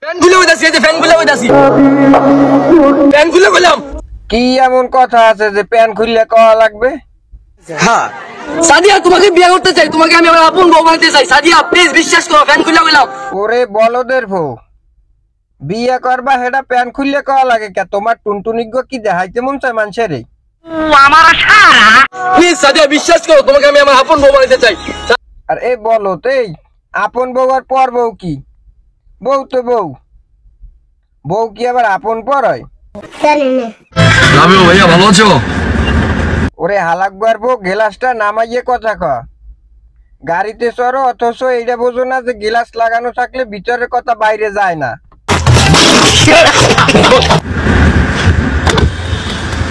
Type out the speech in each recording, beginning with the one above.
Fan খুলে বইতাছি, এই যে ফ্যান খুলে বইতাছি, ফ্যান খুলে বললাম। কি এমন কথা আছে যে প্যান খুললে কওয়া লাগবে? হ্যাঁ সাদিয়া, তোমাকে বিয়ে করতে চাই, তোমাকে আমি আমার আপন বউ বানাতে চাই। সাদিয়া প্লিজ বিশ্বাস করো, ফ্যান খুলে বললাম। ওরে বলদের ভো, বিয়ে করবা হেডা প্যান খুললে কওয়া লাগে কে? তোমার টুনটুনিজ্ঞ কি দেখাইতে মন চায় মানুষের? প্লিজ সাদিয়া বিশ্বাস করো, তোমাকে আমি আমার আপন বউ বানাতে চাই। আর এই বলো তেই আপন বউ আর পর বউ কি? বউ তো বউ, বউ কি আবার আপন পর হয়? ভাইয়া ভালো আছো? ওরে হালাকবার বউ, গেলাসটা নামাইয়ে কথা ক। গাড়িতে চড়ো অথচ এইটা বোঝো না যে গিলাস লাগানো থাকলে ভিতরের কথা বাইরে যায় না।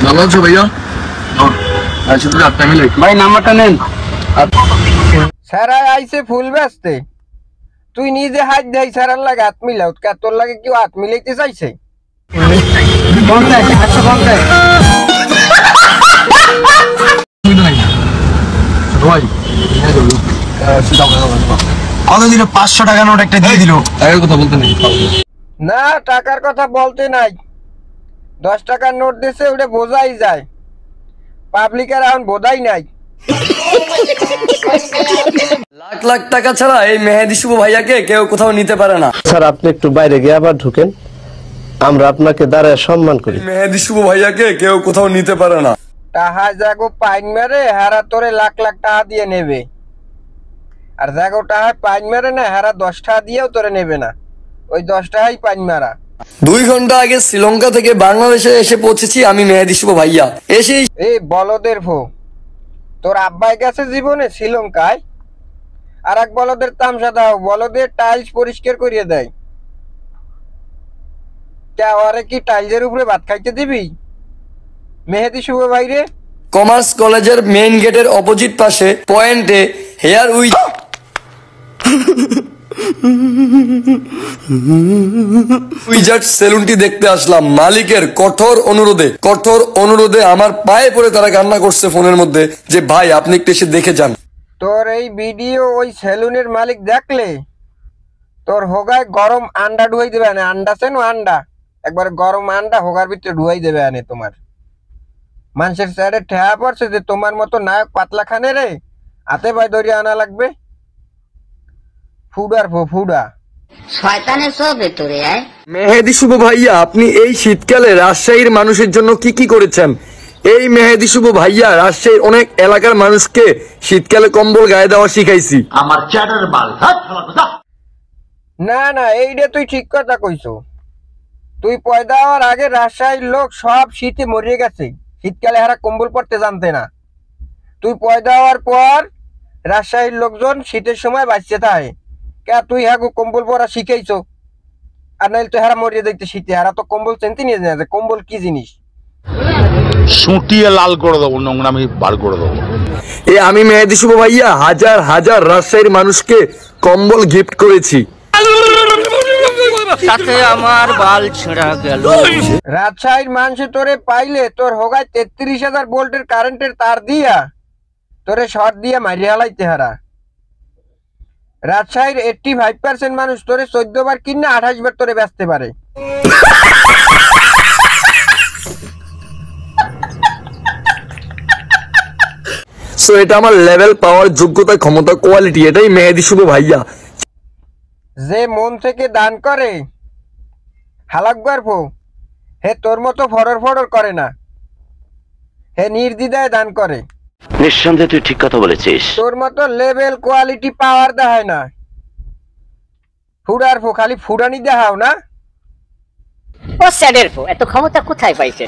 ভালো আছো ভাইয়া? ভাই নাম্বারটা নেন। স্যারাই আইছে ফুল বেচতে, তুই নিজে হাত দেয় স্যারার লাগে হাত মিলাও, তোর লাগে কেউ হাত মিলাইতে চাইছে? কতদিন 500 টাকা নোট একটা দিয়ে দিল। কথা বলতে নেই না, টাকার কথা বলতে নাই। 10 টাকার নোট দিছে, ওটা বোঝাই যায়। পাবলিকের এখন বোঝাই নাই। লাখ লাখ টাকা ছাড়া এই মেহেদি শুভ ভাইয়াকে কেউ কোথাও নিতে পারে না। স্যার আপনি একটু বাইরে গিয়ে আবার ঢুকেন, আমরা আপনাকে দাঁড়ায় সম্মান করি। মেহেদি শুভ ভাইয়াকে কেউ কোথাও নিতে পারে না। টাহা জাগো পাইন মেরে হারা তোরে লাখ লাখ টাকা দিয়ে নেবে, আর জাগো টাহা পাইন মেরে না হারা 10 টাকা দিয়েও তোরে নেবে না। ওই 10 টাকাই পাইন মারা। 2 ঘন্টা আগে শ্রীলঙ্কা থেকে বাংলাদেশে এসে পৌঁছেছি আমি মেহেদি শুভ ভাইয়া। এসেই এই বলদের ভো, তোর আব্বাই গেছে জীবনে শ্রীলঙ্কায়, আর এক বলদের তামসা দাও, বলদের টাইলস পরিষ্কার করিয়ে দেয়। ওরে কি টাইলসের উপরে ভাত খাইতে দিবি মেহেদি শুভ ভাইরে? কমার্স কলেজের মেইন গেটের অপোজিট পাশে পয়েন্টে হেয়ার উইজার্ড সেলুনটি দেখতে আসলাম। মালিকের কঠোর অনুরোধে আমার পায়ে পড়ে তারা কান্না করছে ফোনের মধ্যে যে ভাই আপনি একটু এসে দেখে যান। তোর এই ভিডিও ওই সেলুনের মালিক দেখলে তোর হোগায় গরম আন্ডা ঢুয়াই দেবে আনে। আন্ডা চেন আন্ডা, একবার গরম আন্ডা হোগার ভিতরে ঢুয়াই দেবে আনে। তোমার মানুষের সাইডে ঠেয়া পড়ছে যে তোমার মতো নায়ক পাতলা খানে রে হাতে ভাই ধরিয়ে আনা লাগবে। ফুডার ফুডা শয়তানের সব ভেতরে আয়। মেহেদি শুভ ভাইয়া আপনি এই শীতকালে রাজশাহীর মানুষের জন্য কি কি করেছেন? এই মেহেদি শুভ ভাইয়া রাজশাহীর অনেক এলাকার মানুষকে শীতকালে কম্বল গায়ে দেওয়া শিখাইছি। আমার চ্যাটার বাল। না না, এইটা তুই ঠিক কথা কইছো। তুই পয়দা হওয়ার আগে রাজশাহীর লোক সব শীতে মরিয়ে গেছে, শীতকালে হারা কম্বল পরতে জানতে না। তুই পয়দা হওয়ার পর রাজশাহীর লোকজন শীতের সময় বাঁচতে থাকে। কে তুই হ্যাঁ কম্বল পরা শিখাইছো? আর নাইলে তো হারা মরিয়ে দেখতে শীতে, হারা তো কম্বল চিনতে নিয়ে যায় কম্বল কি জিনিস। সুটিয়ে লাল করে দেবো, নোংরামি বার করে দেবো। আমি মেহেদি শুভ ভাইয়া হাজার হাজার রাজশাহীর মানুষকে কম্বল গিফট করেছি। সাথে আমার বাল ছিঁড়া গেল। রাজশাহীর মানুষ তোরে পাইলে তোর হোগায় 33,000 ভোল্টের কারেন্টের তার দিয়া তোরে শর্ট দিয়া মারিয়ে হালাইতে হারা। রাজশাহীর 85% মানুষ তোরে 14 বার কিনে 28 বার তোরে বেচতে পারে। সো এটা আমার লেভেল, পাওয়ার, যোগ্যতা, ক্ষমতা, কোয়ালিটি, এটাই মেহেদি শুভ ভাইয়া। যে মন থেকে দান করে হালাকবার ভো, হে তোর মতো ফড়র ফড়র করে না, হে নির্দ্বিধায় দান করে। নিঃসন্দেহে তুই ঠিক কথা বলেছিস। তোর মতো লেভেল কোয়ালিটি পাওয়ার দেখায় না। ফুডার ফো, খালি ফুডানি দেখাও না। ও স্যাডের ফো, এত ক্ষমতা কোথায় পাইছে?